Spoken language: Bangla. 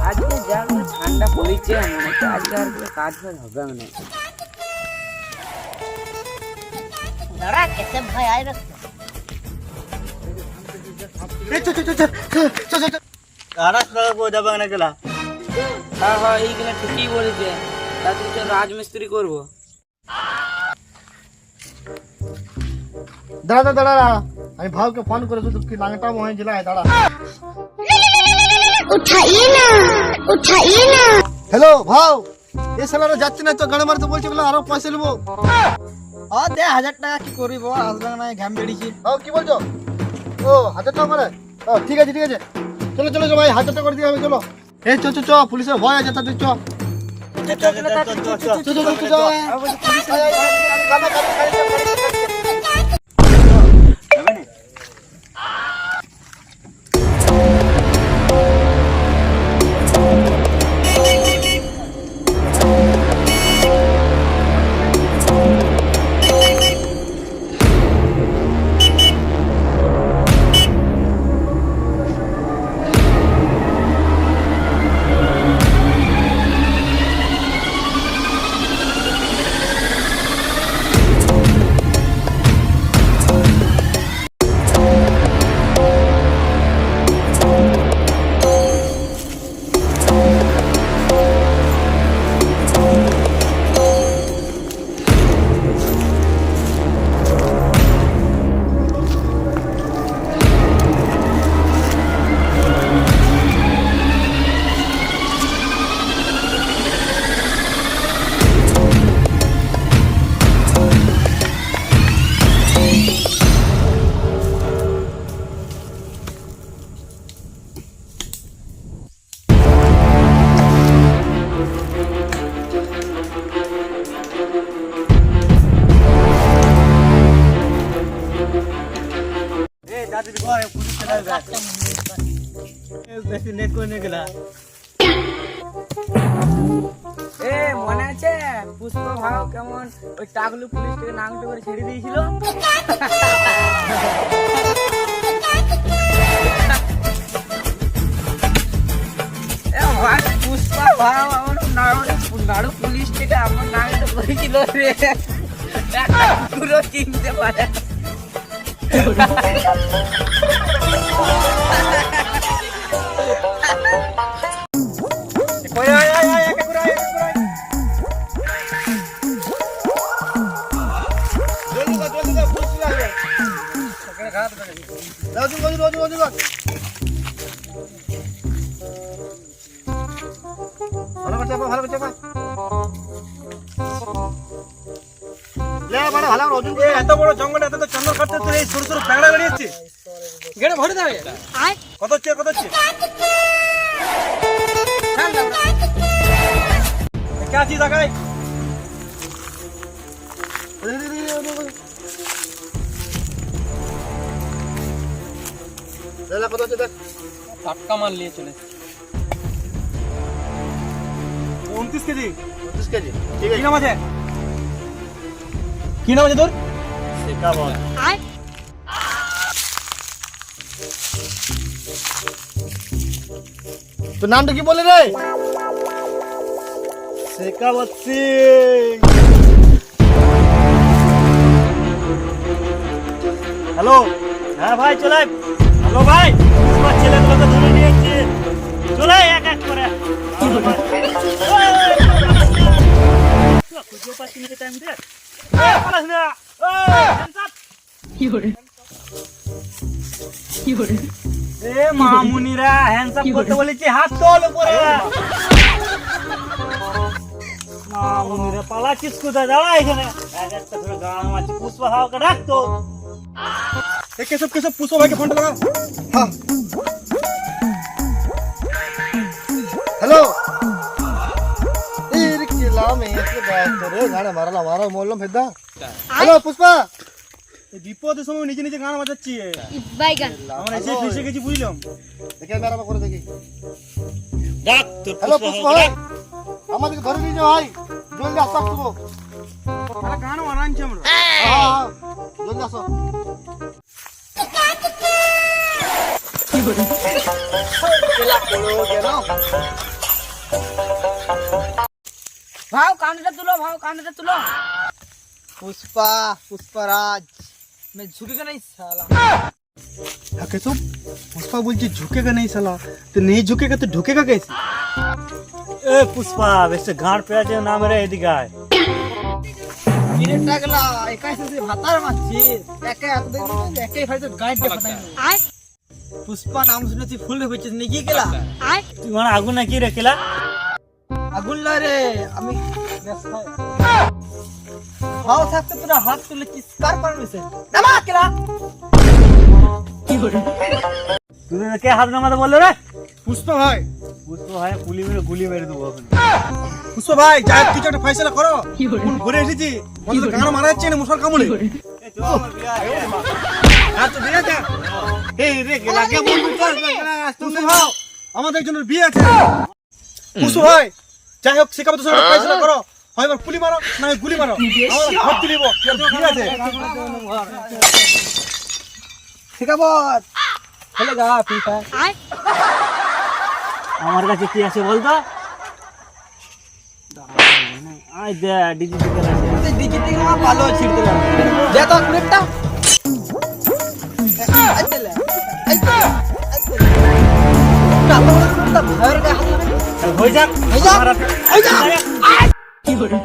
আজকে যা ঠান্ডা পড়েছে মনে হচ্ছে আজকে আর কাজ ফাজ হবে না। দাঁড়া কেসে ভাই আয় রাখতো হ্যাঁ হ্যাঁ এইগুলো ঠিকই বলেছে, তাদের জন্য রাজমিস্ত্রি করবো। দাঁড়া দাঁড়া, আমি ভাউকে ফোন করে শুধু কি লাংটা মহে জেলায় দাঁড়া। হ্যালো ভাও, এই সালারে যাচ্ছে না তো গাড়ি মারতে বলছে বলে আরো পয়সা নেবো। দে 1000 টাকা কি করিব, আসবে না ঘাম বেড়িছি। ভাও কি বলছো? ও 1000 টাকা মানে ঠিক আছে ঠিক আছে, চলো চলো চলো ভাই 1000 টাকা করে দিয়ে হবে। চলো এই চ চ চ, পুলিশের ভয় আছে তাদের। চ এ মনে আছে পুষ্পা ভাও কেমন ওই টাকলু পুলিশ থেকে নাংটা করে ছেড়ে দিয়েছিল? পুষ্পা ভাও আমার নাড়ু পুলিশ থেকে আমার নাংটা করেছিল রে, পুরো চিনতে পারে। ভালো করছে ভালো ওজন করে। এত বড় জঙ্গলে এত চন্দন কাটতে তো এই ছোট ছোট প্যাংড়া বেরিয়েছে, গেড়ে ভরে দেবে। কত হচ্ছে কত হচ্ছে? কে আছিস দেখাই? কত হচ্ছে দেখ। টাটকা মাল নিয়ে চলে 29 কেজি। 29 কেজি ঠিক কি আছে। নাম আছে? কি নাম আছে তোর? তোর নামটা কি বলে রে? শেখাবত সিং। হ্যালো, হ্যাঁ ভাই চলে। হ্যালো ভাই, তোমার ছেলেগুলোকে ধরে নিয়েছি, চলে এক এক করে। খুঁজে পাচ্ছি না, টাইম দে। পালাস না। এ মামুনিরা হ্যান্ডস আপ করতে বলেছি, হাত তোল উপরে। মামুনিরা পালাচ্ছিস কোথায়? দাঁড়া এখানে, এক একটা ধরে গান মারছি। পুষ্পা হাওকে ডাকতো। কেসব কেসব, পুষ্পা ভাইকে ফোনটা লাগা। হ্যাঁ হ্যালো, এই রে কি লামে এসে ব্যস্ত রে, গানে মারলা মারা বললাম ফেদা। হ্যালো পুষ্পা, এই বিপদের সময় নিজে নিজে গান বাজাচ্ছি। বাইগান আমরা এসে ফেসে গেছি, বুঝলাম। দেখে মেরা করে দেখি। ডাক তোর হ্যালো পুষ্পা ভাই, আমাদেরকে ধরে নিয়ে যাও ভাই, জলদি আসতে আসবো। গান আনছি আমরা। হ্যাঁ জলদি আসো ভাও কানটা তুলো पुष्पा पुष्पराज मैं झुकेगा नहीं साला हाँ कैसे पुष्पा बोलती झुकेगा नहीं साला तो नहीं झुकेगा तो ढुकेगा कैसे এ পুষ্পা বেশি গাঁড় পেঁয়াজের নাম রে এদিকে আয়। मेरे टगला एकाई से भातार माची एके एके फाइट गाइड के पता नहीं पुष्पा नाम सुने थी फुल होइछ निकी केला তুই মানে আগুন নাকি রেখেলা? আগুন লরে আমি ব্যস্ত হাও থাকতে তোরা হাত তুলে চিৎকার পারমিশন নামা কেলা তুই কে হাত নামাতে বললো রে? पुष्पा भाई পুষ্পা ভাই গুলি মেরে দেবো এখন। पुष्पा भाई যাই কিছু একটা ফয়সালা করো কোন ঘুরে এসেছি মনে গান মারা যাচ্ছে না মুসল কামড়ে আর তো বিয়ে আছে এই রে লাগে বন্ধু পুষ্পা ভাই আমাদের জন্য বিয়ে আছে পুষ্পা ভাই যাই হোক শিখাবো তো ফয়সালা করো হয় এবার পুলি মারো না গুলি মারো আমরা ভোট দিব বিয়ে আছে শিখাবো খেলেগা ফ্রি ফায়ার আমার কাছে কি আছে বলতো? আই দে ডিজিটাল আছে। তুই ডিজিটাল না ভালো ছিড়তে লাগে দে তো ক্লিপটা আইতেলে কালো কালো ভয়ের গায়ে হাত লাগে হয়ে যাক হয়ে যাক আমার হাতে- হয়ে যাক কি করে